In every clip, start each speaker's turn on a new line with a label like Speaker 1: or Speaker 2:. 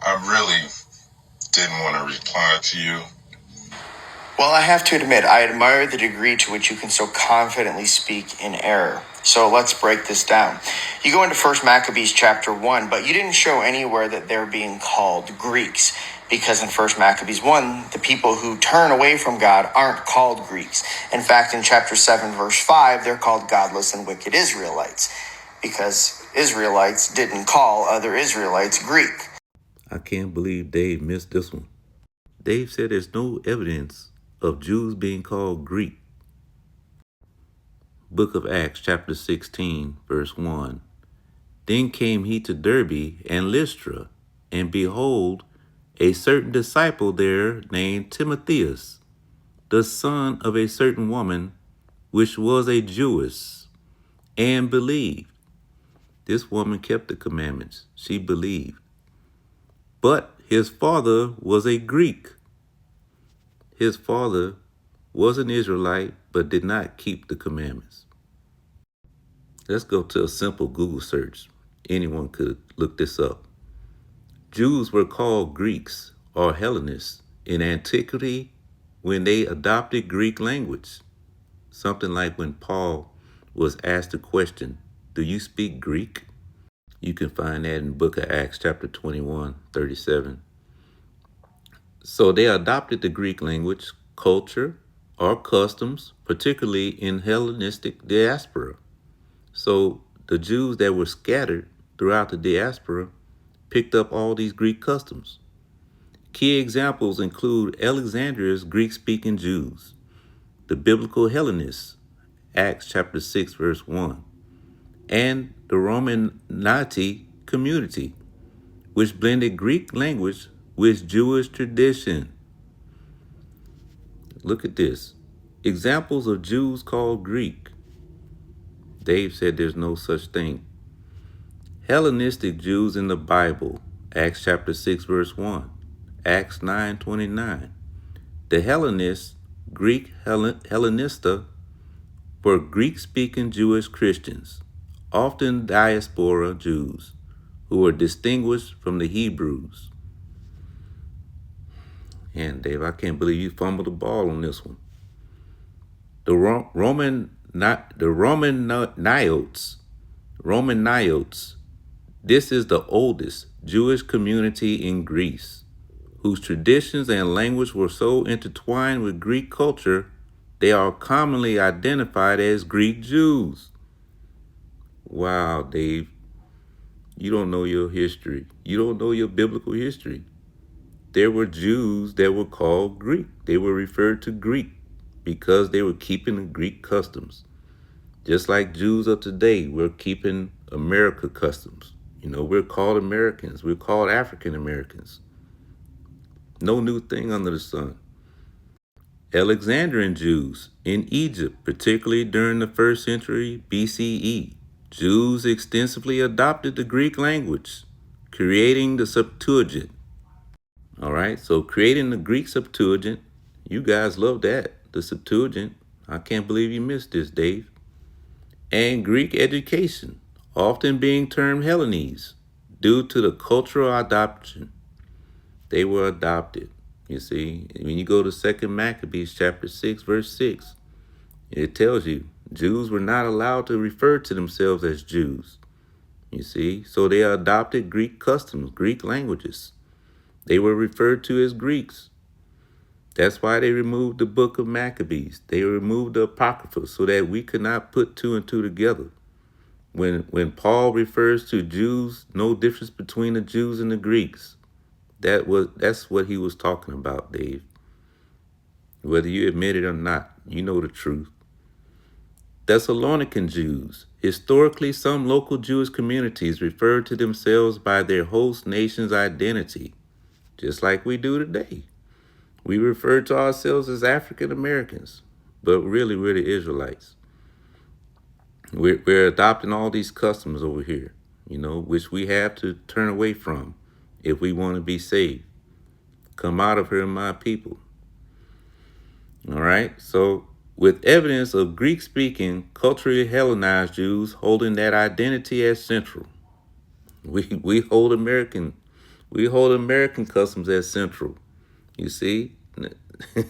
Speaker 1: I really didn't want to reply to you.
Speaker 2: Well, I have to admit, I admire the degree to which you can so confidently speak in error. So let's break this down. You go into 1 Maccabees chapter 1, but you didn't show anywhere that they're being called Greeks. Because in 1 Maccabees 1, the people who turn away from God aren't called Greeks. In fact, in chapter 7, verse 5, they're called godless and wicked Israelites. Because Israelites didn't call other Israelites Greek.
Speaker 3: I can't believe Dave missed this one. Dave said there's no evidence of Jews being called Greek. Book of Acts, chapter 16, verse 1. Then came he to Derbe and Lystra, and behold, a certain disciple there named Timotheus, the son of a certain woman, which was a Jewess, and believed. This woman kept the commandments. She believed. But his father was a Greek. His father was an Israelite, but did not keep the commandments. Let's go to a simple Google search. Anyone could look this up. Jews were called Greeks or Hellenists in antiquity when they adopted Greek language. Something like when Paul was asked the question, "Do you speak Greek?" You can find that in the book of Acts chapter 21, 37. So they adopted the Greek language, culture, or customs, particularly in Hellenistic diaspora. So the Jews that were scattered throughout the diaspora picked up all these Greek customs. Key examples include Alexandria's Greek-speaking Jews, the biblical Hellenists, Acts chapter 6, verse 1, and the Romanite community, which blended Greek language with Jewish tradition. Look at this. Examples of Jews called Greek. Dave said there's no such thing. Hellenistic Jews in the Bible, Acts chapter 6, verse 1, Acts 9:29. The Hellenists, Greek Hellenista, were Greek-speaking Jewish Christians, often diaspora Jews, who were distinguished from the Hebrews. And Dave, I can't believe you fumbled the ball on this one. The Romanites. This is the oldest Jewish community in Greece, whose traditions and language were so intertwined with Greek culture, they are commonly identified as Greek Jews. Wow, Dave, you don't know your history. You don't know your biblical history. There were Jews that were called Greek. They were referred to Greek because they were keeping the Greek customs. Just like Jews of today, we're keeping America customs. We're called Americans. We're called African Americans. No new thing under the sun. Alexandrian Jews in Egypt, particularly during the 1st century BCE, Jews extensively adopted the Greek language, creating the Septuagint. All right, so creating the Greek Septuagint, you guys love that, the Septuagint. I can't believe you missed this, Dave. And Greek education, often being termed Hellenes, due to the cultural adoption. They were adopted. You see, when you go to 2 Maccabees chapter 6, verse 6, it tells you Jews were not allowed to refer to themselves as Jews. You see, so they adopted Greek customs, Greek languages. They were referred to as Greeks. That's why they removed the book of Maccabees. They removed the Apocrypha so that we could not put two and two together. When Paul refers to Jews, no difference between the Jews and the Greeks. That's what he was talking about, Dave. Whether you admit it or not, you know the truth. Thessalonican Jews. Historically, some local Jewish communities referred to themselves by their host nation's identity, just like we do today. We refer to ourselves as African Americans, but really we're the Israelites. We're adopting all these customs over here, which we have to turn away from if we want to be saved. Come out of here, my people. All right, so with evidence of Greek-speaking, culturally Hellenized Jews holding that identity as central. We hold American We hold American customs as central. You see?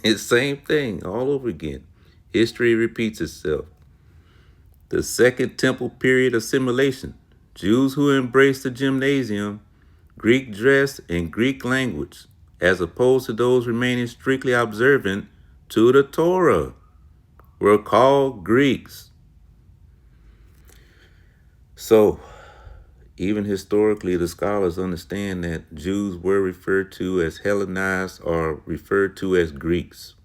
Speaker 3: It's same thing all over again. History repeats itself. The Second Temple period assimilation. Jews who embraced the gymnasium, Greek dress, and Greek language, as opposed to those remaining strictly observant to the Torah, were called Greeks. So, even historically, the scholars understand that Jews were referred to as Hellenized or referred to as Greeks.